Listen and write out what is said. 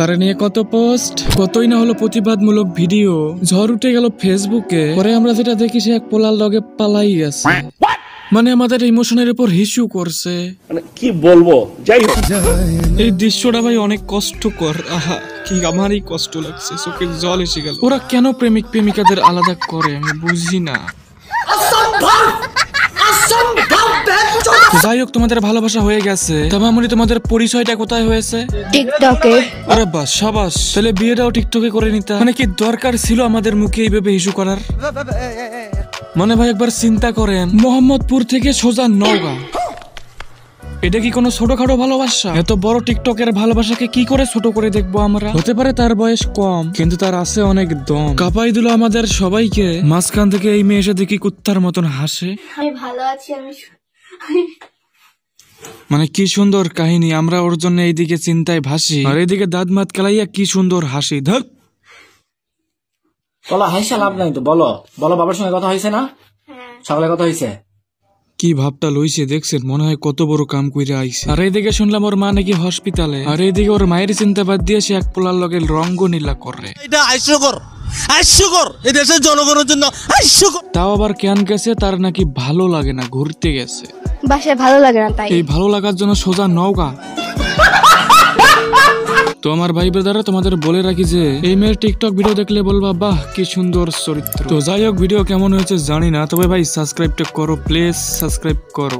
তারা নিয়ে কত পোস্ট, কতই না হলো প্রতিবাদমূলক ভিডিও, ঝড় উঠে গেল ফেসবুকে। পরে আমরা যেটা দেখি সে এক পোলার লগে পালাই গেছে, মানে আমাদের ইমোশনের উপর হিসু করছে। মানে কি বলবো, যাই হোক এই দৃশ্যটা ভাই অনেক কষ্টকর। আহা, কি আমারই কষ্ট লাগছে, চোখের জল এসে গেল। ওরা কেন প্রেমিক প্রেমিকাদের আলাদা করে আমি বুঝি না। যাই হোক, তোমাদের ভালোবাসা হয়ে গেছে, তবে তোমাদের পরিচয়টা কোথায় হয়েছে? টিকটকে। আরে বাস, সাবাস। তাহলে বিয়েটাও টিকটকে করে নিতা। মানে কি দরকার ছিল আমাদের মুখে এইভাবে ইস্যু করার? মানে ভাই একবার চিন্তা করেন, মোহাম্মদপুর থেকে সোজা নওগাঁ, এটা কি কোনো ছোটখাটো ভালোবাসা? এত বড় টিকটকের ভালোবাসাকে কি করে ছোট করে দেখবো আমরা? হতে পারে তার বয়স কম, কিন্তু তার আছে অনেক দম। কাঁপাই দিল আমাদের সবাইকে। মাঝখান থেকে এই মেয়ে এসে দেখি কুত্তার মতন হাসে। আমি ভালো আছি, মানে কি সুন্দর কাহিনী। আমরা ওর জন্য এইদিকে চিন্তায় ভাসি, আর এইদিকে দাঁত মাত কালাইয়া কি সুন্দর হাসি। ধক বলো, হাসা লাভ নাই তো। বলো বলো, বাবার সঙ্গে কথা হয়েছে না? সকালে কথা হয়েছে। কি ভাবটা লইছে দেখছেন? মনে হয় কত বড় কাম কইরা আইছে। আর এইদিকে শুনলাম ওর মা নাকি হসপিটালে, আর এইদিকে ওর মায়ের চিন্তা বাদ দিয়ে সে এক পোলার লগে রঙ্গনীলা করে। এটা হাস্যকর, হাস্যকর, এই দেশের জনগণের জন্য হাস্যকর। তাও আবার কেন গেছে? তার নাকি ভালো লাগে না, ঘুরতে গেছে। বাসায় ভালো লাগে না তাই। এই ভালো লাগার জন্য সোজা নওগাঁ। তো আমার ভাই ব্রাদাররা, তোমাদের বলে রাখি যে এই মেয়ের টিকটক ভিডিও দেখলে বলবা বাহ কি সুন্দর চরিত্র। তো যাই হোক, ভিডিও কেমন হয়েছে জানি না, তবে ভাই সাবস্ক্রাইবটা করো, প্লিজ সাবস্ক্রাইব করো।